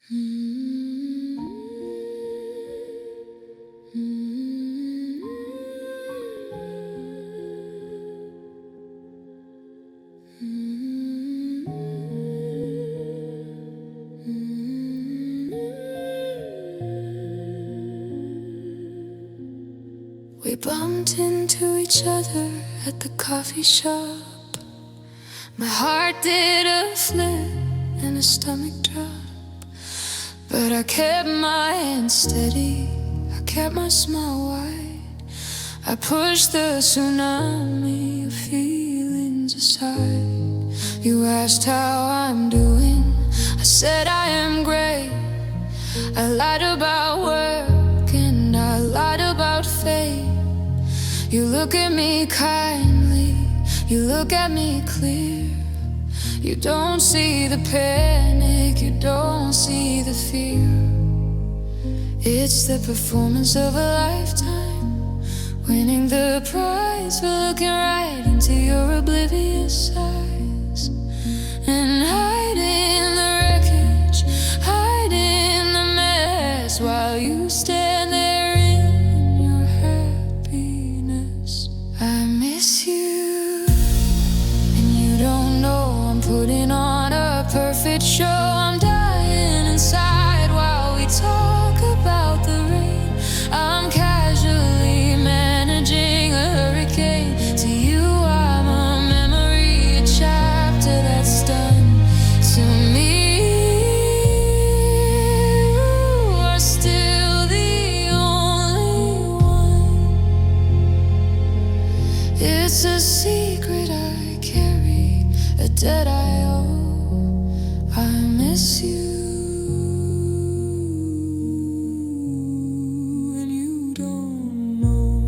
We bumped into each other at the coffee shop. My heart did a flip and a stomach drop, but I kept my hand steady, I kept my smile wide. I pushed the tsunami of feelings aside. You asked how I'm doing, I said I am great. I lied about work and I lied about fate. You look at me kindly, you look at me clear. You don't see the panic, you don't see the fear. It's the performance of a lifetime, winning the prize for looking right into your oblivious eyes. And hiding the wreckage, hiding the mess, while you stand there in your happiness. I miss you, and you don't know I'm putting on a perfect show. I'm dying inside while we talk about the rain. I'm casually managing a hurricane. To you I'm a memory, a chapter that's done. To me you are still the only one. It's a secret I carry, a debt I owe. I miss you, and you don't know.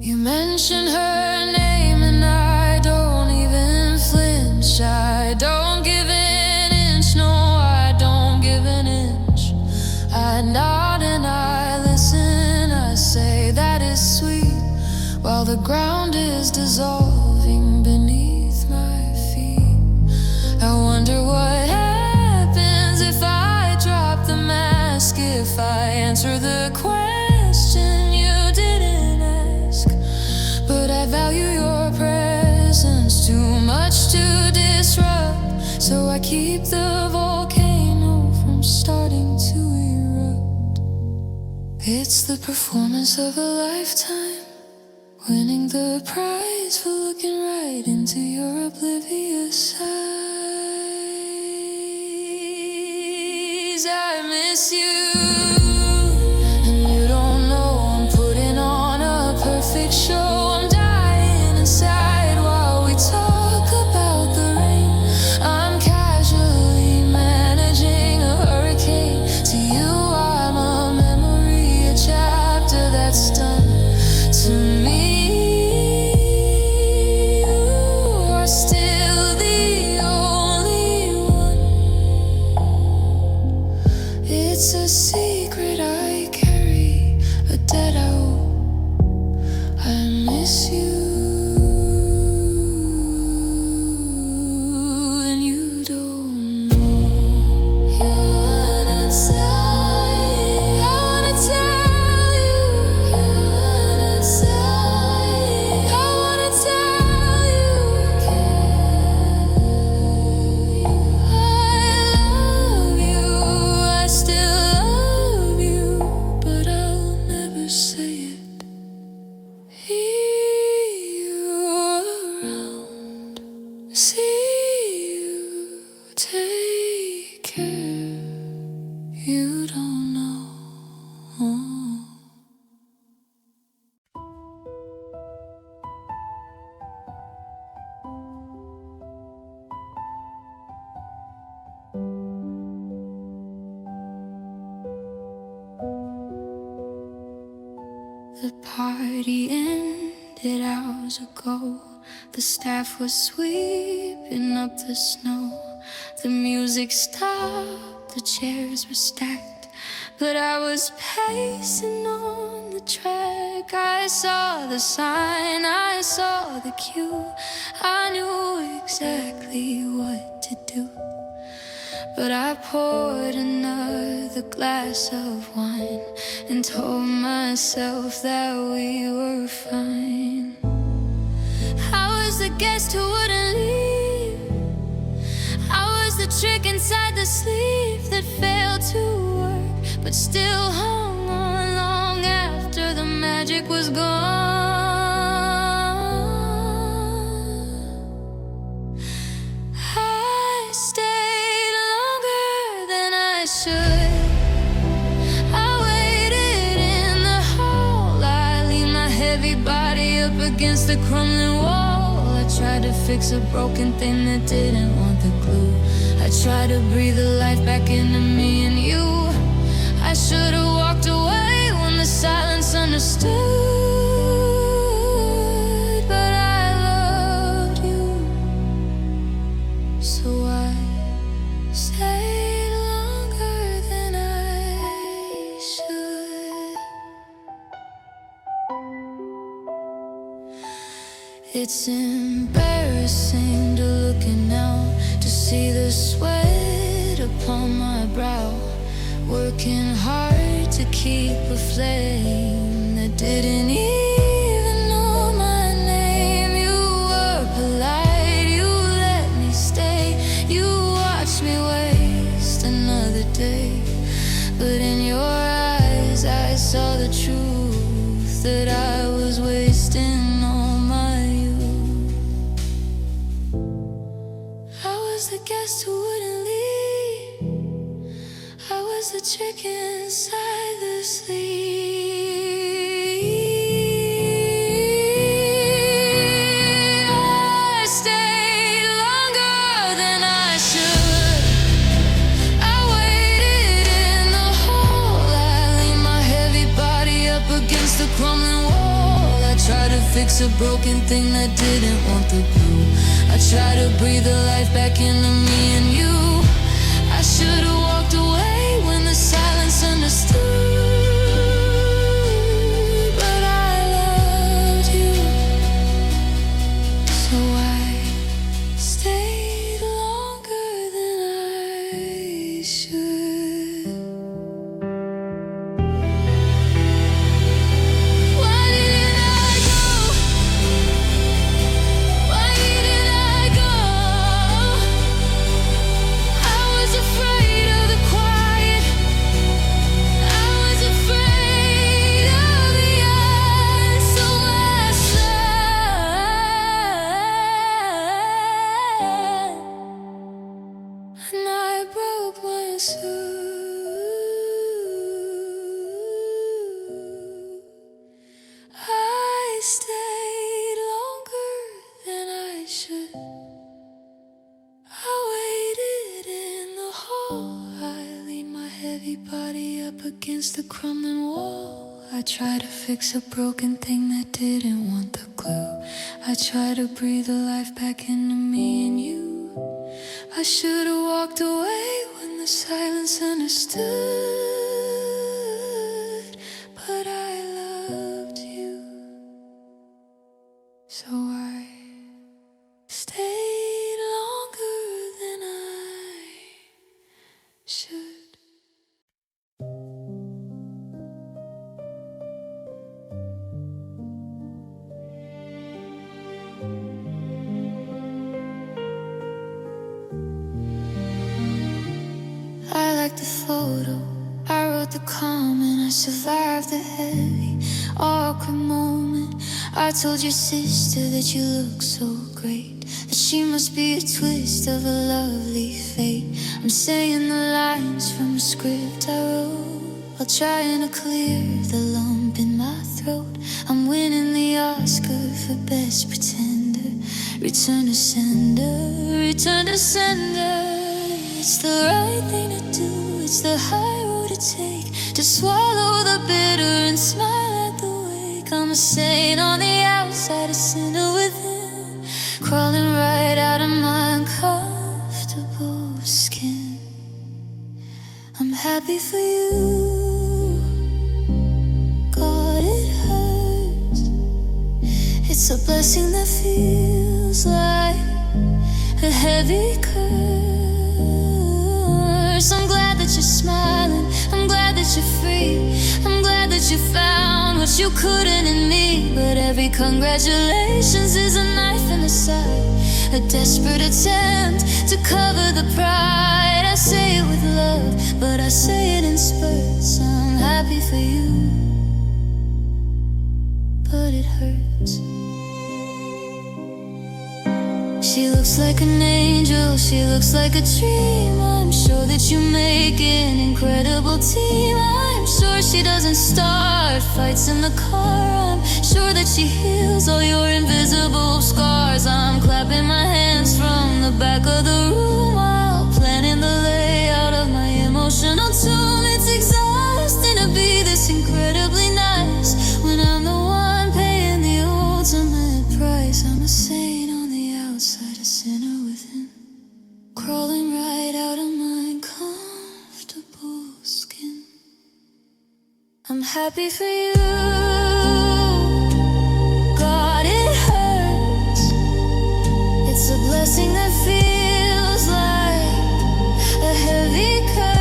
You mention her name and I don't even flinch. I don't give an inch, no, I don't give an inch. I nod and I listen, I say that is sweet, while the ground is dissolving beneath my feet. I wonder what happens if I drop the mask, if I answer the question you didn't ask. But I value your presence too much to disrupt, so I keep the volcano from starting to erupt. It's the performance of a lifetime, winning the prize for looking right into your oblivious eyes. I miss you, and you don't know I'm putting on a perfect show. I'm dying inside while we talk about the rain. I'm casually managing a hurricane. To you I'm a memory, a chapter that's done. To me still the only one. It's a secret I carry, a debt I owe. I miss you, and you don't know. You wanna tell you, I wanna tell you, you wanna tell you, I wanna tell you. I still love you, but I'll never say it. Hear you around, see you, take care. You don't know. The party ended hours ago. The staff was sweeping up the snow. The music stopped, the chairs were stacked, but I was pacing on the track. I saw the sign, I saw the cue. I knew exactly what to do. but I poured another glass of wine and told myself that we were fine. I was the guest who wouldn't leave. I was the trick inside the sleeve that failed to work, but still hung on long after the magic was gone. I stayed longer than I should. I waited in the hall. I leaned my heavy body up against the crumbling wall. I tried to fix a broken thing that didn't want the glue. I tried to breathe the life back into me and you. I should have walked away when the silence understood, but I loved you, so I stayed longer than I should. It's embarrassing to looking now, to see the sweat upon my brow, working hard to keep a flame that didn't even know my name. You were polite, you let me stay, you watched me waste another day, but in your eyes I saw the truth, that I was wasting all my youth. I was the guest who wouldn't leave. I was the trick inside the sleeve. I stayed longer than I should. I waited in the hall. I leaned my heavy body up against the crumbling wall. I tried to fix a broken thing that didn't want the glue. I tried to breathe the life back into me and you. I should have walked away when the silence understood, but I loved you, so I stayed longer than I should. Why didn't I go? Why didn't I go? I was afraid of the quiet. I was afraid of the end, so I slept, and I broke my suit. I stayed longer than I should. I waited in the hall. I leaned my heavy body up against the crumbling wall. I tried to fix a broken thing that didn't want the glue. I tried to breathe the life back into me and you. I should have walked away when the silence understood, but I loved you, so I stayed longer than I should. I like the photo, I wrote the comment, I survived the heavy, awkward moment. I told your sister that you look so great, that she must be a twist of a lovely fate. I'm saying the lines from a script I wrote, while trying to clear the lump in my throat. I'm winning the Oscar for Best Pretender. Return to sender, return to sender. It's the right thing to do, it's the high road to take, to swallow the bitter and smile at the wake. I'm a saint on the outside, a sinner within, crawling right out of my uncomfortable skin. I'm happy for you, God, it hurts. It's a blessing that feels like a heavy curse. free. I'm glad that you found what you couldn't in me. But every congratulations is a knife in the side, a desperate attempt to cover the pride. I say it with love, but I say it in spurts. I'm happy for you, but it hurts. She looks like an angel, she looks like a dream. I'm sure that you make an incredible team. I'm sure she doesn't start fights in the car. I'm sure that she heals all your invisible scars. I'm clapping my hands from the back of the room while planning the layout of my emotional tomb. It's exhausting to be this incredibly nice when I'm the one paying the ultimate price. I'm a saint on the outside, a sinner within, crawling right out of my comfortable skin. I'm happy for you. God, it hurts. It's a blessing that feels like a heavy curse.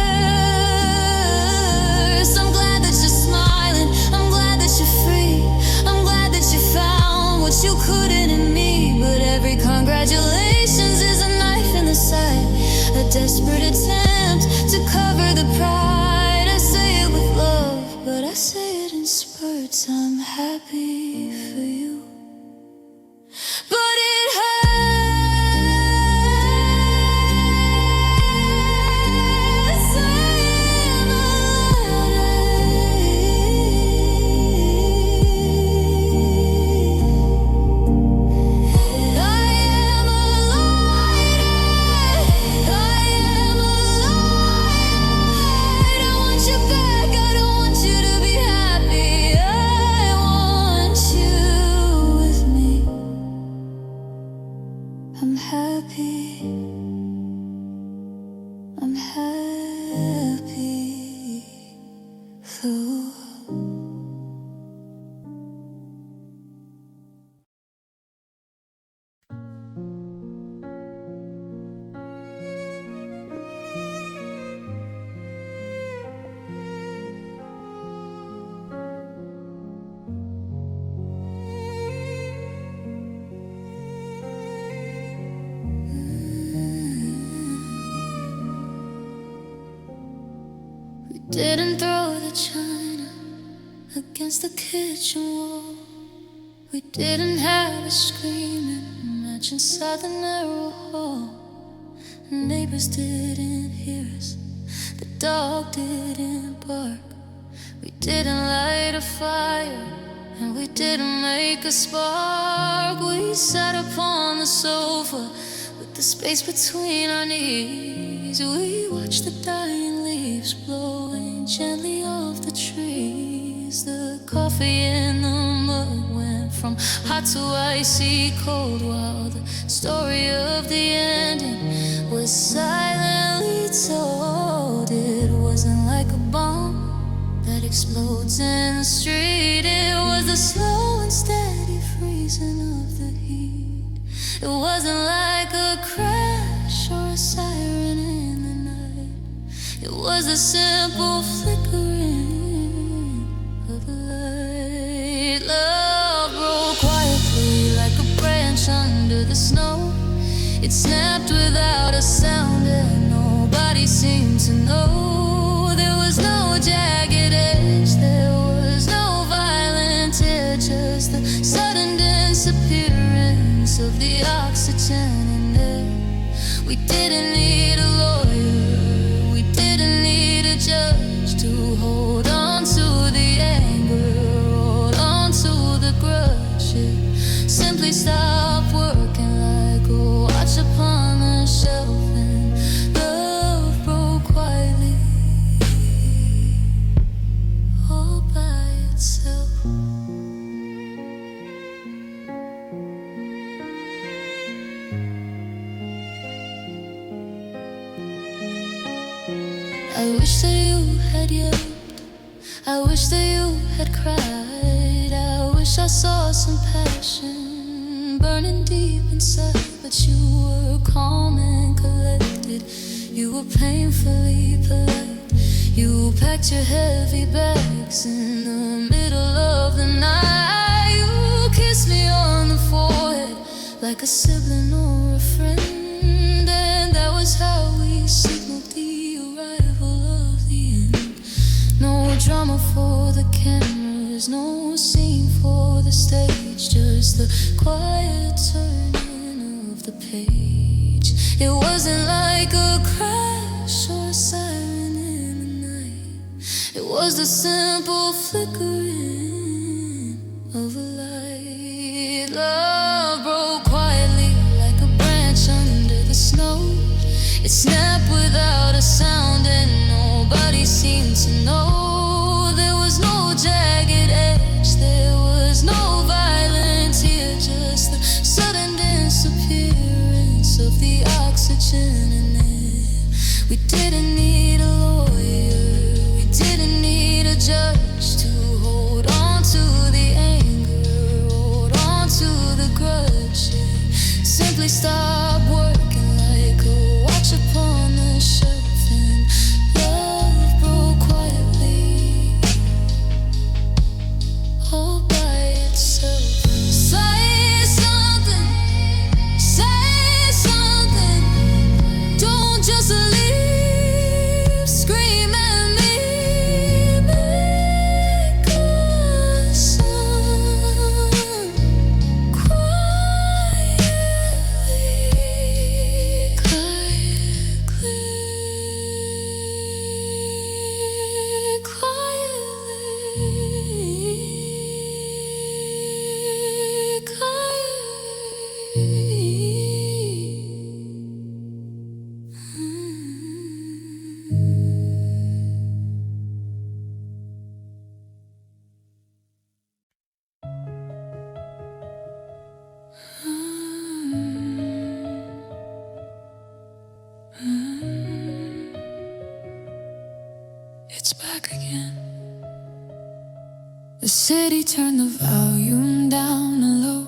I'm glad that you're smiling, I'm glad that you're free. I'm glad that you found what you couldn't in me. But every congratulations is a knife in the side, a desperate attempt to cover the pride. I say it with love, but I say it in spurts. I'm happy for you, but it hurts. I am I'm happy, I'm happy for Didn't throw the china against the kitchen wall. We didn't have a screaming match inside the narrow hall. Neighbors didn't hear us, the dog didn't bark. We didn't light a fire, and we didn't make a spark. We sat upon the sofa with the space between our knees. We watched the dying leaves blowing gently off the trees. The coffee in the mug went from hot to icy cold, while the story of the ending was silently told. It wasn't like a bomb that explodes in the street. It was the slow and steady freezing of the heat. It wasn't like a crash or a siren in the night. It was a simple flickering of a light. Love broke quietly like a branch under the snow. It snapped without a sound, and nobody seemed to know. There was no jagged edge, there was no violent tear, just the sudden disappearance of the oxygen in air. We didn't need a lawyer, we didn't need a judge to hold on to the anger, hold on to the grudge. It simply stopped working like a watch upon the shelf, and love broke quietly all by itself. I wish that you had yelled, I wish that you had cried. I wish I saw some passion burning deep inside, but you were calm and collected. You were painfully polite. You packed your heavy bags in the middle of the night. You kissed me on the forehead like a sibling or a friend, and that was how we signaled the arrival of the end. No drama for the cameras, no scene for the stage, just the quiet turning of the page. It wasn't like a crash or a siren in the night. It was the simple flickering of a light. Love broke quietly like a branch under the snow. It snapped without a sound and nobody seemed to know. There was no jagged edge, there was no violent tear, just the sudden disappearance of the oxygen in it. We didn't need a lawyer, we didn't need a judge to hold on to the anger, hold on to the grudge. Simply stop working like a watch upon the shelf, and love broke quietly all by itself. Say something, don't just leave, scream at me, make a sound, quietly, It's back again. The city turned the volume down low.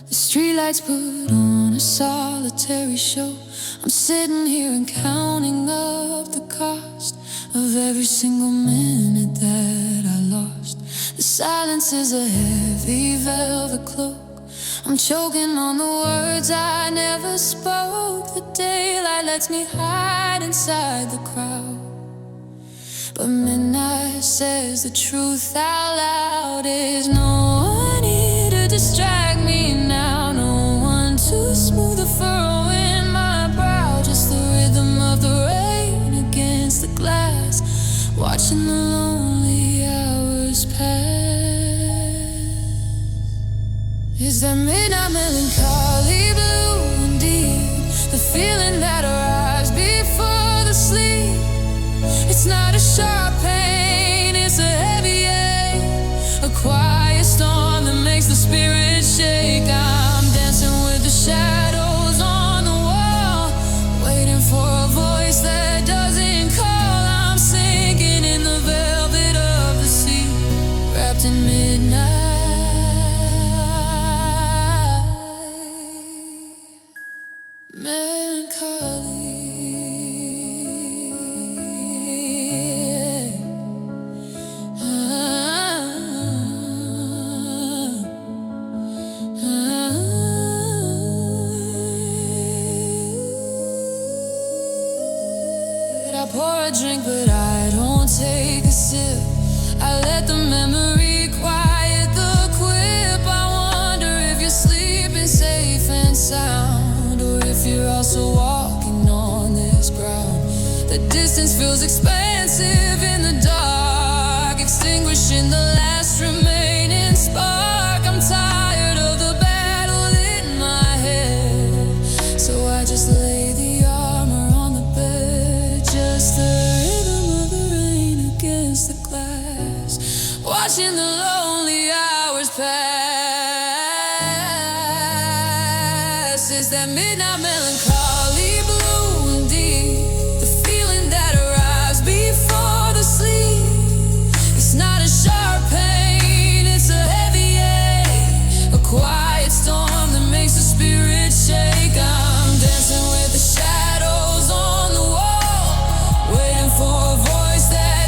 The streetlights put on a solitary show. I'm sitting here and counting up the cost of every single minute that I lost. The silence is a heavy velvet cloak. I'm choking on the words I never spoke. The daylight lets me hide inside the crowd, but midnight says the truth out loud. Is no one here to distract me now, no one to smooth the furrow in my brow, just the rhythm of the rain against the glass, watching the lonely hours pass. Is that midnight melancholy blue indeed, the feeling that arrives before the sleep? It's not a sharp pain, it's a heavy ache, a quiet storm that makes the spirit shake. I'm dancing with the shadows on the wall, waiting for a voice that doesn't call. I'm sinking in the velvet of the sea, wrapped in midnight. Melancholy. Pour a drink, but I don't take a sip. I let the memory quiet the quip. I wonder if you're sleeping safe and sound, or if you're also walking on this ground. The distance feels expansive in the dark, extinguishing the last remaining spark. I'm tired of the battle in my head, so I just lay the armor on the bed, just the rhythm of the rain against the glass, watching the lonely hours pass. It's that midnight melancholy blue indeed, the feeling that arrives before the sleep. It's not a sharp pain, it's a heavy ache, a quiet storm that makes the spirit shake. I'm dancing with the shadows on the wall, waiting for a voice that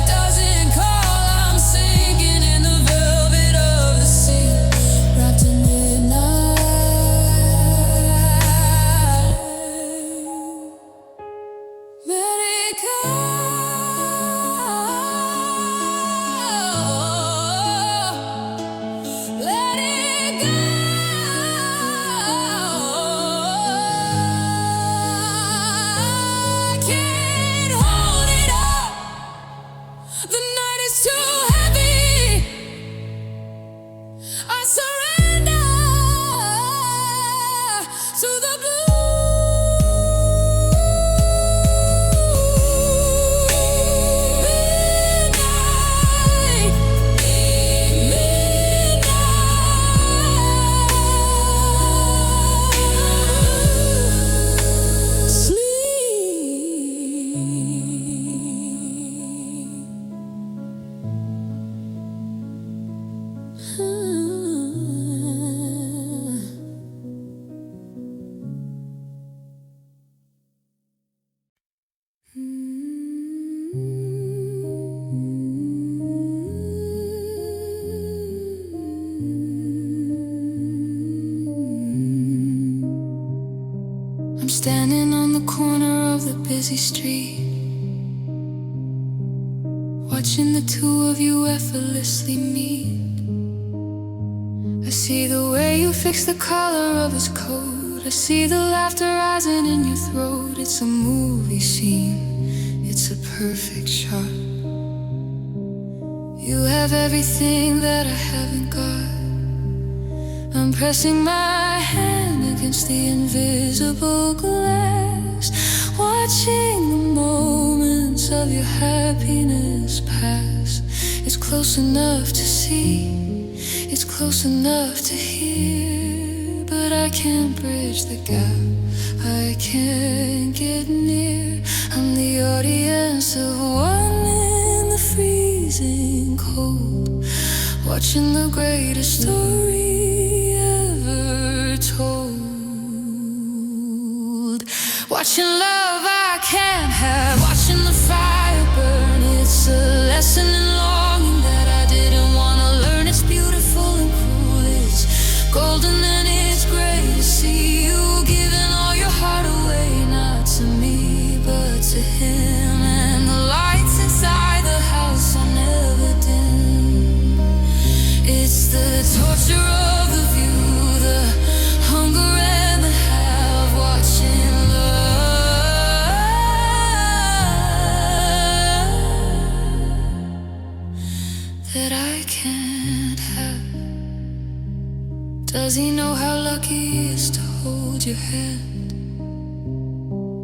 Standing on the corner of the busy street, watching the two of you effortlessly meet. I see the way you fix the collar of his coat. I see the laughter rising in your throat. It's a movie scene, it's a perfect shot. You have everything that I haven't got. I'm pressing my hand against the invisible glass, watching the moments of your happiness pass. It's close enough to see, it's close enough to hear, but I can't bridge the gap, I can't get near. I'm the audience of one in the freezing cold, watching the greatest story ever told. Watching love I can't have, watching the fire burn. It's a lesson in longing that I didn't want to learn. It's beautiful and cruel, it's golden and it's gray to see you giving all your heart away, not to me but to him. And the lights inside the house are never dim. It's the torture of the view, the hunger and the have, watching that I can't have. Does he know how lucky he is to hold your hand?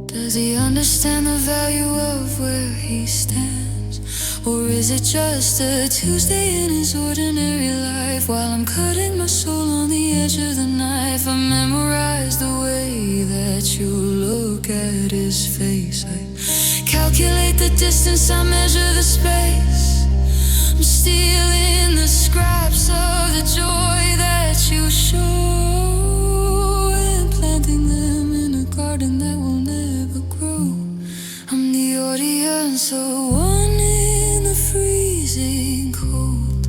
Does he understand the value of where he stands? Or is it just a Tuesday in his ordinary life? While I'm cutting my soul on the edge of the knife, I memorize the way that you look at his face. I calculate the distance, I measure the space. I'm stealing the scraps of the joy that you show, and planting them in a garden that will never grow. I'm the audience of one in the freezing cold,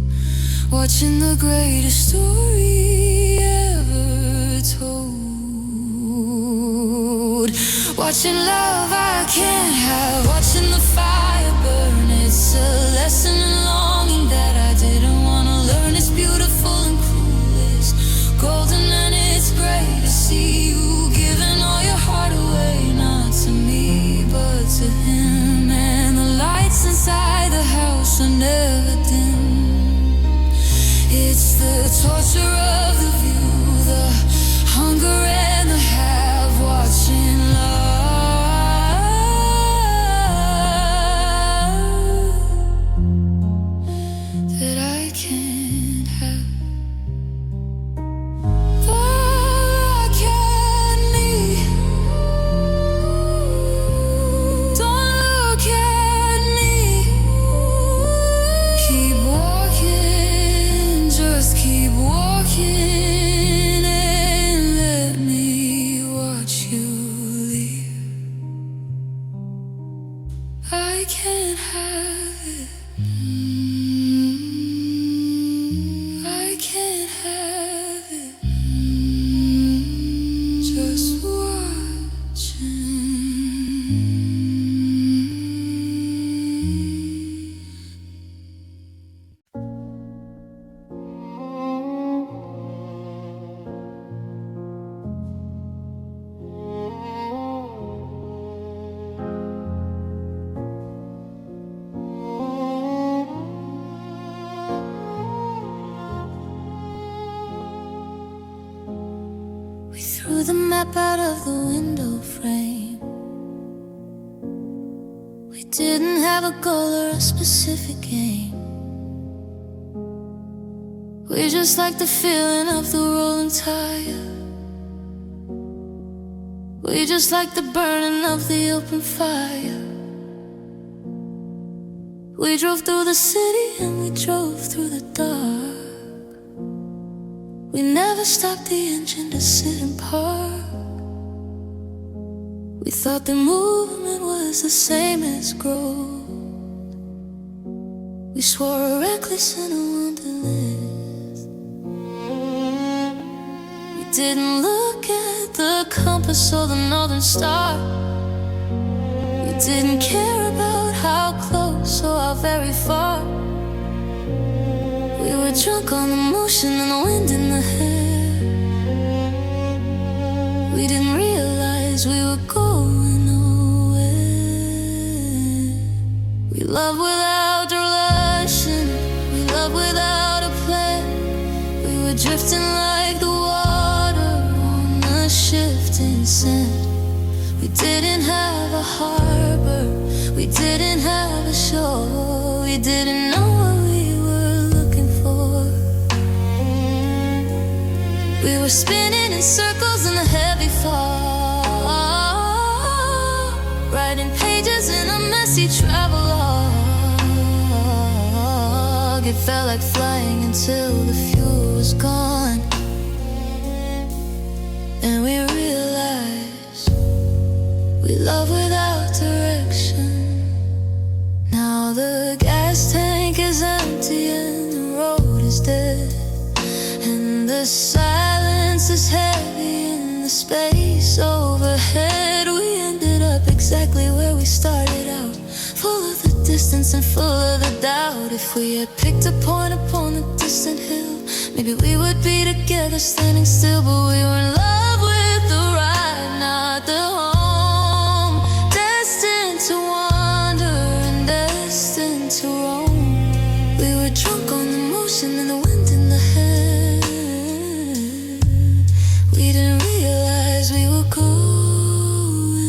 watching the greatest story ever told. Watching love I can't have, watching the fire burn. It's a lesson in longing that I didn't want to learn. It's beautiful and cruel, it's golden and it's great to see you giving all your heart away, not to me but to him. And the lights inside the house are never dim. It's the torture of the view, the hunger and the have, watching love that I can't have. Look at me, don't look at me. Keep walking, just keep walking, and let me watch you leave. I can't have it. I can't have it. Just watching. up out of the window frame. We didn't have a goal or a specific aim. We just liked the feeling of the rolling tire. We just liked the burning of the open fire. We drove through the city and we drove through the dark. We never stopped the engine to sit and park. We thought the movement was the same as growth. We swore a reckless and a wanderlust. We didn't look at the compass or the northern star. We didn't care about how close or how very far. We were drunk on the motion and the wind in the hair. We didn't realize we were going nowhere. We love without direction. We love without a plan. We were drifting like the water on the shifting sand. We didn't have a harbor. We didn't have a shore. We didn't know what we were looking for. We were spinning in circles in the heavy fog, writing pages in a messy travelogue. It felt like flying until the fuel was gone. And we realized we love without direction. Now the gas tank is empty and the road is dead, and the silence is heavy in the space overhead. We ended up exactly where we started out, full of the distance and full of the doubt. If we had picked a point upon the distant hill, maybe we would be together standing still. But we were in love with the ride, not the home. Destined to wander and destined to roam. We were drunk on the motion and the wind in the hair. We didn't realize we were going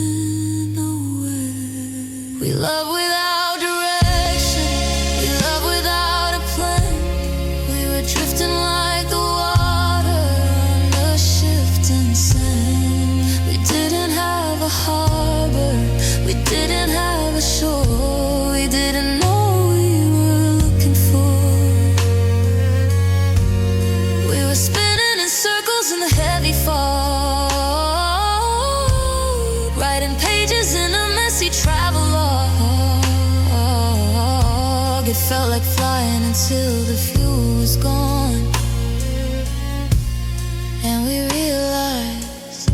nowhere. We love without direction. We love without a plan. We were drifting like the water on the shifting sand. We didn't have a harbor. We didn't have a shore. We didn't know what we were looking for. We were spinning in circles in the heavy fog, writing pages in a messy travelogue. It felt like flying until the fuel was gone. And we realized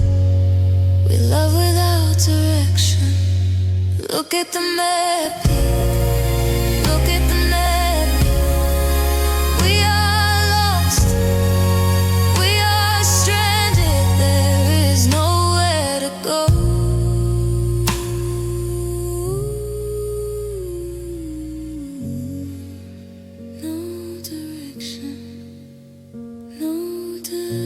we love without direction. Look at the map. Look at the map. We are lost. We are stranded. There is nowhere to go. No direction. No direction.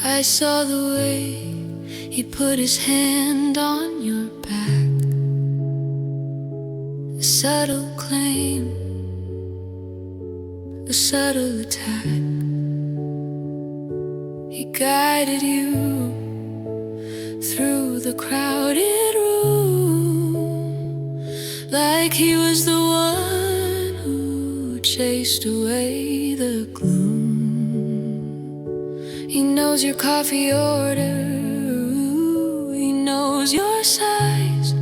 I saw the way he put his hand on your back, a subtle claim, a subtle attack. He guided you through the crowded room, like he was the one who chased away the gloom. He knows your coffee order, he knows your size,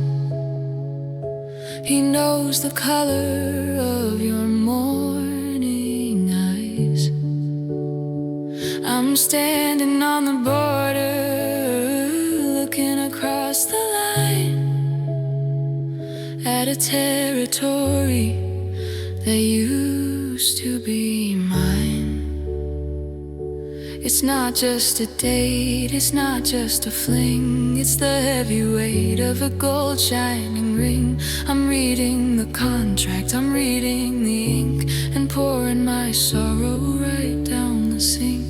he knows the color of your morning eyes. standing on the border, looking across the line at a territory that used to be mine. It's not just a date, it's not just a fling, it's the heavy weight of a gold shining ring. I'm reading the contract, I'm reading the ink, and pouring my sorrow right down the sink.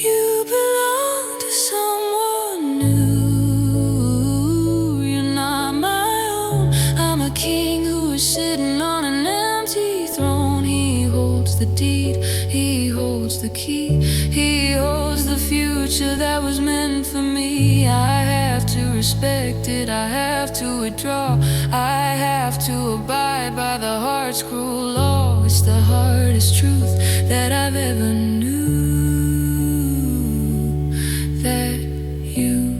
You belong to someone new, you're not my own. I'm a king who is sitting on an empty throne. He holds the deed, he holds the key, he holds the future that was meant for me. I have to respect it, I have to withdraw, I have to abide by the heart's cruel law. It's the hardest truth that I've ever knew, that you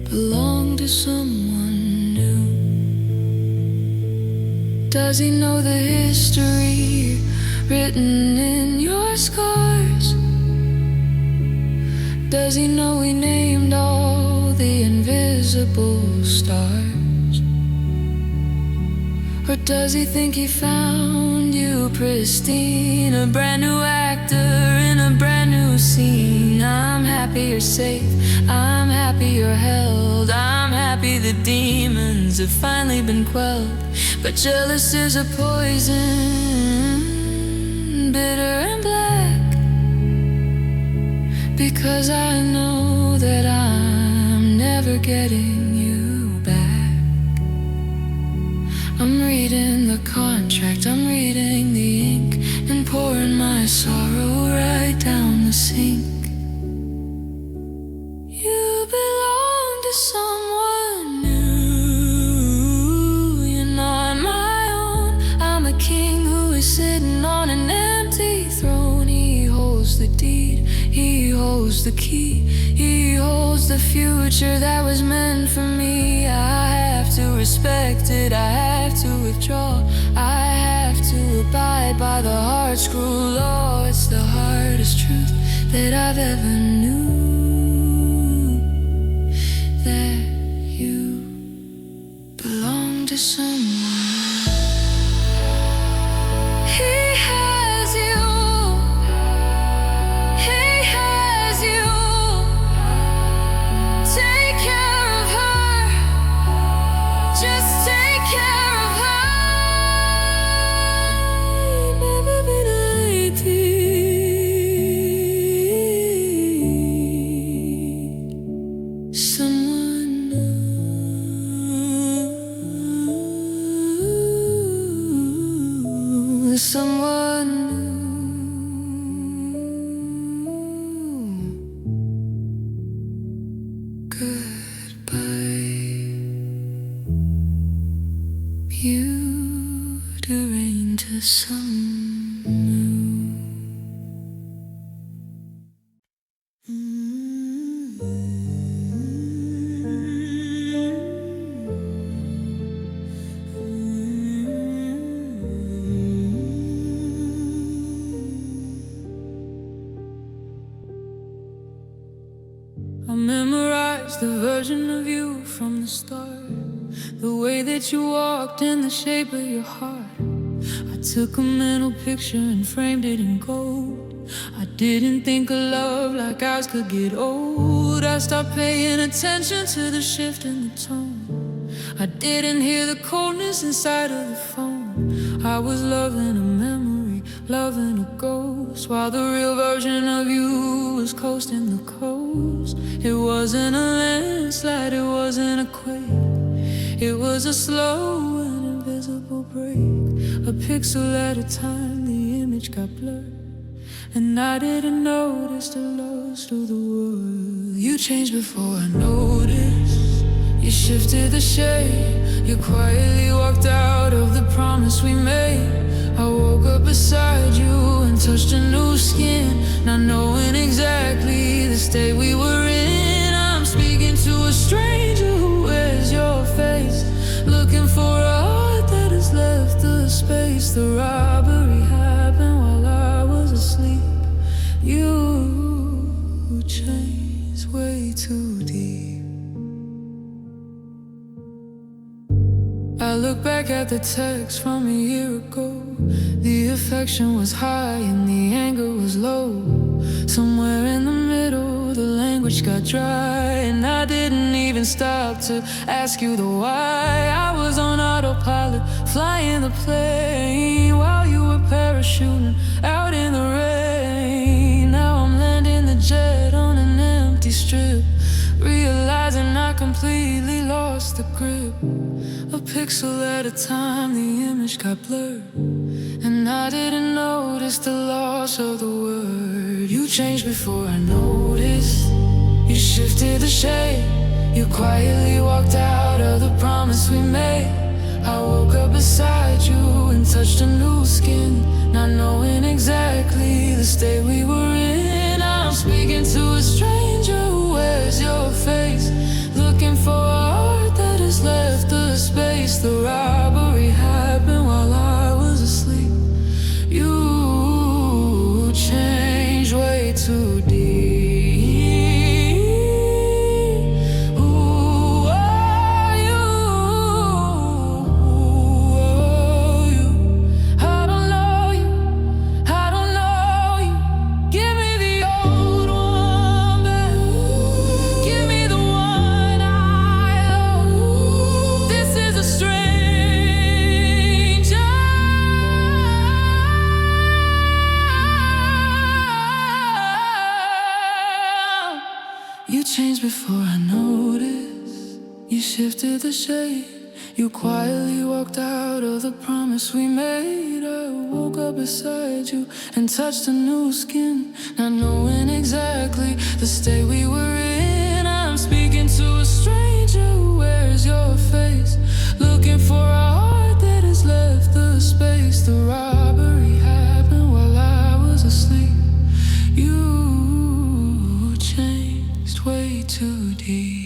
belong to someone new. Does he know the history written in your scars? Does he know we named all the invisible stars? Or does he think he found you pristine, a brand new actor in a brand new scene? I'm happy you're safe, I'm happy you're held, I'm happy the demons have finally been quelled. But jealous is a poison, bitter and black, because I know that I'm never getting you back. I'm reading the contract, I'm reading the ink, and pouring my sorrow right down the sink. You belong to someone new, you're not my own. I'm a king who is sitting on an empty throne. He holds the deed, he holds the key, he holds the future that was meant for me. I have to respect it, I have to withdraw, I have to abide by the heart's cruel law. It's the hardest truth that I've ever knew, that you belong to someone. He has you, he has you. Take care of her, just take care of her. Never been someone new, someone new. Goodbye, beauty to some new. I memorized the version of you from the start, the way that you walked and the shape of your heart. I took a mental picture and framed it in gold. I didn't think a love like ours could get old. I stopped paying attention to the shift in the tone. I didn't hear the coldness inside of the phone. I was loving a memory, loving a ghost, while the real version of you was coasting the coast. It wasn't a landslide, it wasn't a quake, it was a slow and invisible break. A pixel at a time, the image got blurred, and I didn't notice the lost through the world. You changed before I noticed, you shifted the shape, you quietly walked out of the promise we made. I woke up beside you and touched a new skin, not knowing exactly the state we were in. I'm speaking to a stranger who wears your face, looking for a heart that has left the space. The robbery happened while I was asleep. too deep. I look back at the text from a year ago. The affection was high and the anger was low. Somewhere in the middle, the language got dry, and I didn't even stop to ask you the why. I was on autopilot, flying the plane while you were parachuting out in the rain. Now I'm landing the jet on an empty strip, realizing I completely lost the grip. A pixel at a time, the image got blurred, and I didn't notice the loss of the word. You changed before I noticed. You shifted the shape. You quietly walked out of the promise we made. I woke up beside you and touched a new skin, not knowing exactly the state we were in. I'm speaking to a stranger who wears your face, looking for a heart that has left the space. The robbery happened while I was asleep. You changed way too deep. Before I noticed, you shifted the shape. You quietly walked out of the promise we made. I woke up beside you and touched a new skin, not knowing exactly the state we were in. I'm speaking to a stranger who wears your face, looking for a heart that has left the space. The robbery happened while I was asleep. You changed way too deep.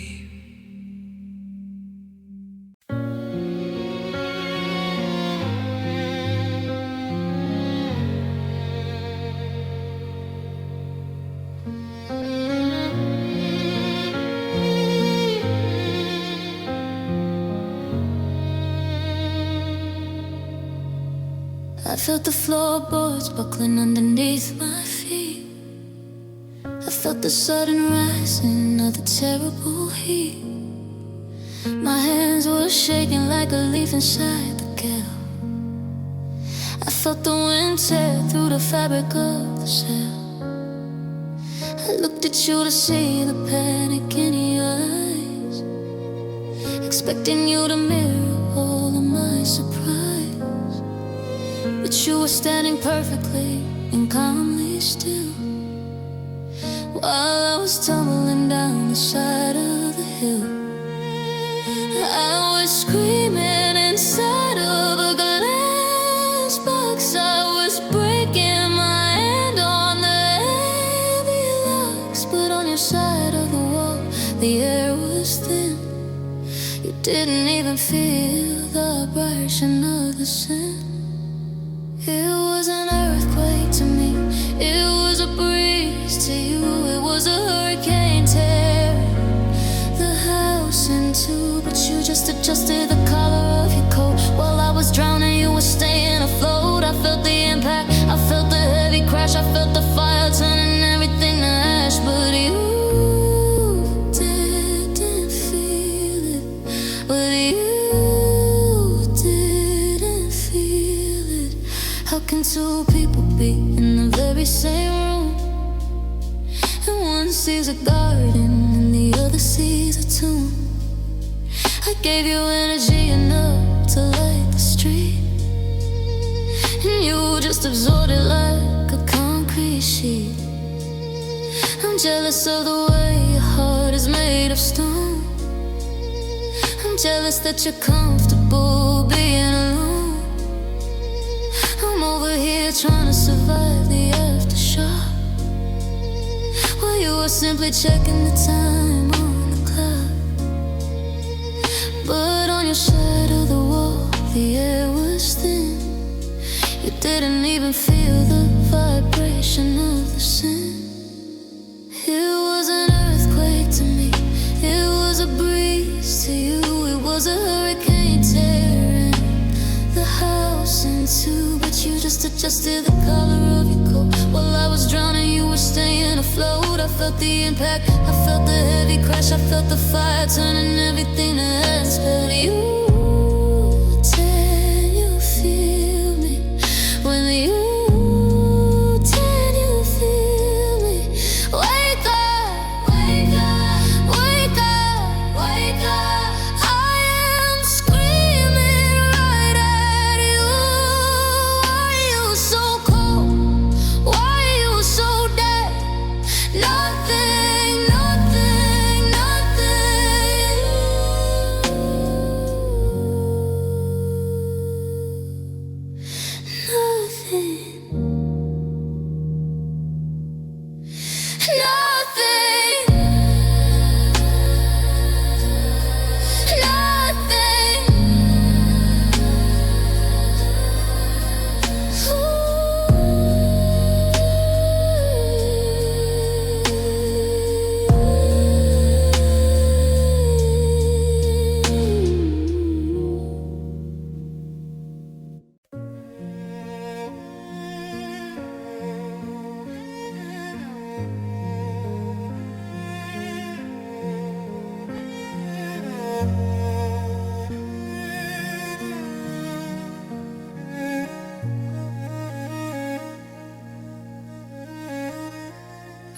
I felt the floorboards buckling underneath my feet. I felt the sudden rising of the terrible heat. My hands were shaking like a leaf inside the gale. I felt the wind tear through the fabric of the sail. I looked at you to see the panic in your eyes, expecting you to mirror all of my surprise. But you were standing perfectly and calmly still, while I was tumbling down the side of the hill. I was screaming inside of a glass box. I was breaking my hand on the heavy locks, but on your side of the wall, the air was thin. You didn't even feel the vibration of the sin. It was an earthquake to me, it was a breeze to you, it was a hurricane tearing the house in two. But you just adjusted the collar of your coat. While I was drowning, you were staying afloat. I felt the impact, I felt the heavy crash, I felt the fire turning everything to ash. But you didn't feel it, but you didn't feel it. How can two people be in the very same room, and one sees a garden and the other sees a tomb? I gave you energy enough to light the street, and you just absorbed it like a concrete sheet. I'm jealous of the way your heart is made of stone. I'm jealous that you're comfortable being alone. I'm over here trying to survive the aftershock, while you were simply checking the time on the clock. But on your side of the wall, the air was thin. You didn't even feel the vibration of the sin. It was an earthquake to me, to you, it was a hurricane tearing the house in two. But you just adjusted the color of your coat. While I was drowning, you were staying afloat. I felt the impact, I felt the heavy crash, I felt the fire turning everything to ash. But can you feel me? When you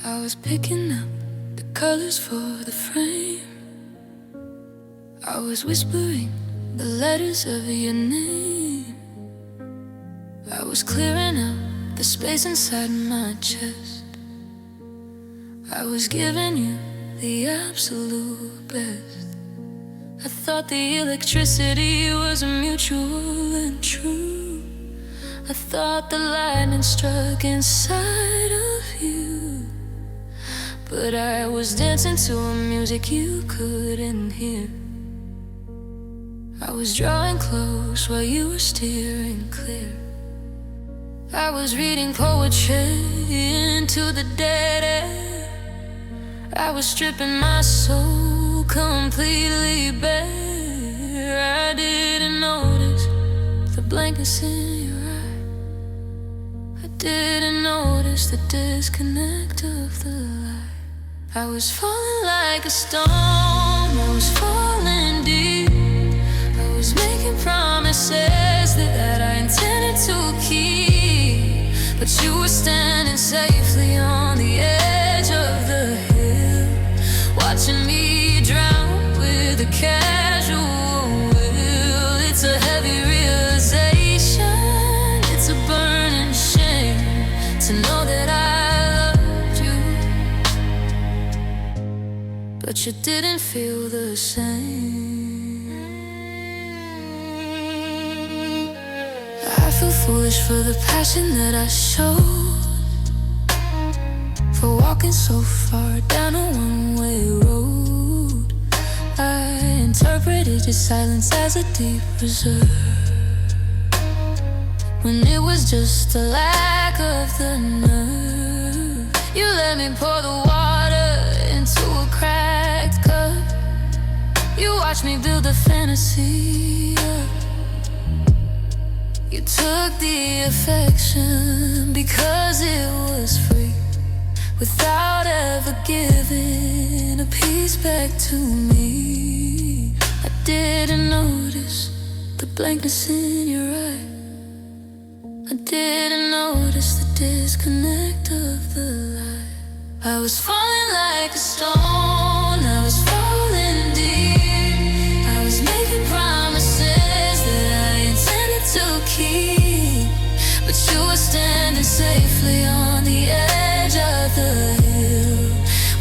I was picking up the colors for the frame. I was whispering the letters of your name. I was clearing out the space inside my chest. I was giving you the absolute best. I thought the electricity was mutual and true. I thought the lightning struck inside of you. But I was dancing to a music you couldn't hear. I was drawing close while you were steering clear. I was reading poetry into the dead air. I was stripping my soul completely bare. I didn't notice the blankness in your eye. I didn't notice the disconnect of the light. I was falling like a stone, I was falling deep. I was making promises that I intended to keep. But you were standing safely on the edge of the hill, watching me drown with a casual will. It's a heavy realization, it's a burning shame to know that I loved you, but you didn't feel the same. I feel foolish for the passion that I showed, for walking so far down a one-way road. I interpreted your silence as a deep reserve, when it was just a lack of the nerve. You let me pour the water into a cracked cup. You watched me build a fantasy up. You took the affection because it was free, without ever giving a piece back to me. I didn't notice the blankness in your eye. I didn't notice the disconnect of the light. I was falling like a stone, I was falling deep. I was making promises that I intended to keep, but you were standing safely on the edge of the hill,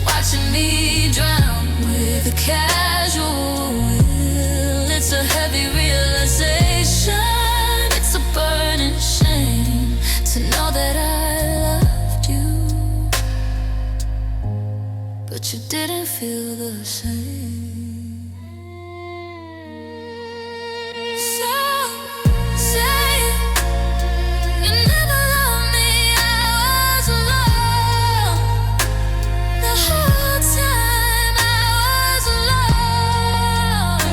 watching me drown with a casual will. It's a heavy realization, it's a burning shame to know that I loved you, but you didn't feel the same. So say you never loved me, I was alone. The whole time I was alone.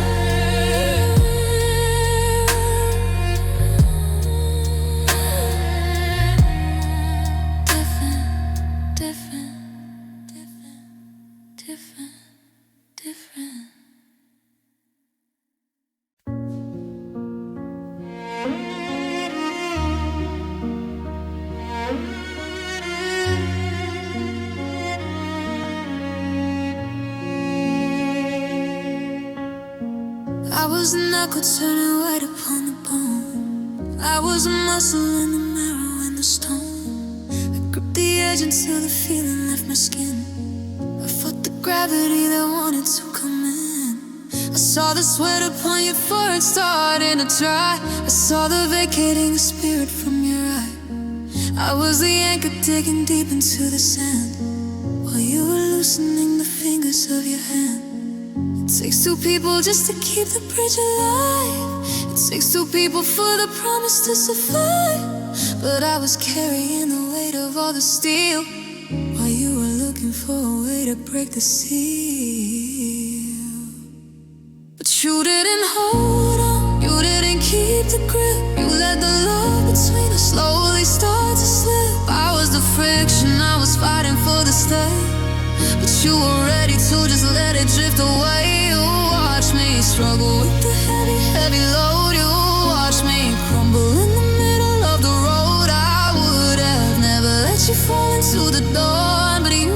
I was a knuckle turning white upon the bone. I was a muscle in the marrow and the stone. I gripped the edge until the feeling left my skin. I fought the gravity that wanted to come in. I saw the sweat upon your forehead starting to dry. I saw the vacating spirit from your eye. I was the anchor digging deep into the sand, while you were loosening the fingers of your hand. It takes two people just to keep the bridge alive. It takes two people for the promise to survive. But I was carrying the weight of all the steel, while you were looking for a way to break the seal. But you didn't hold on, you didn't keep the grip. You let the love between us slowly start to slip. I was the friction, I was fighting for the stay. But you were ready to just let it drift away. You watch me struggle with the heavy, heavy load. You watch me crumble in the middle of the road. I would have never let you fall into the dawn, but you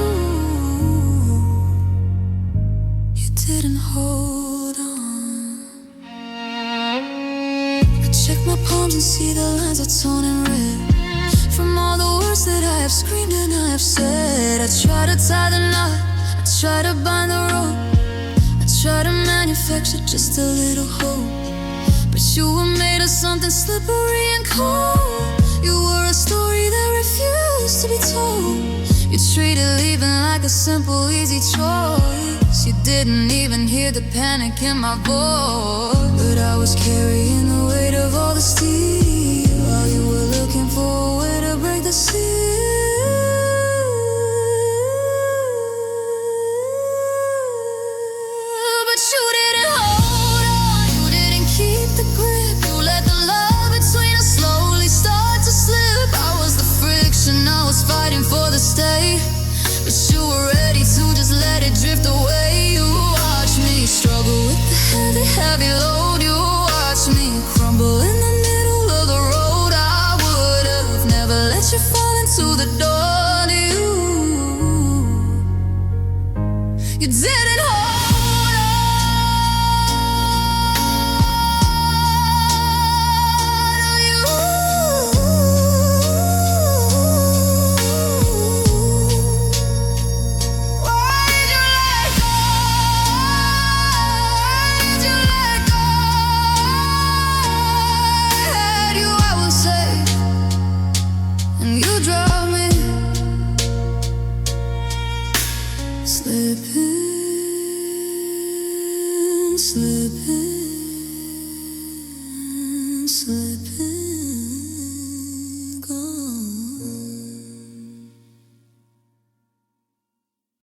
didn't hold on. I check my palms and see the lines are torn and red from all the words that I have screamed and I have said. I try to tie the knot, I try to bind the rope, I try to manufacture just a little hope. But you were made of something slippery and cold. You were a story that refused to be told. You treated leaving like a simple, easy choice. You didn't even hear the panic in my voice. But I was carrying the weight of all the steel, while you were looking for a way to break the seal. But you didn't hold on, you didn't keep the grip. You let the love between us slowly start to slip. I was the friction, I was fighting for the stay. But you were ready to just let it drift away. You watch me struggle with the heavy, heavy load. You watch me crumble in the middle of the road. I would have never let you fall into the door. You didn't hold on, you. Why did you let go? Why did you let go? I had you, I was safe, and you dropped me, slipping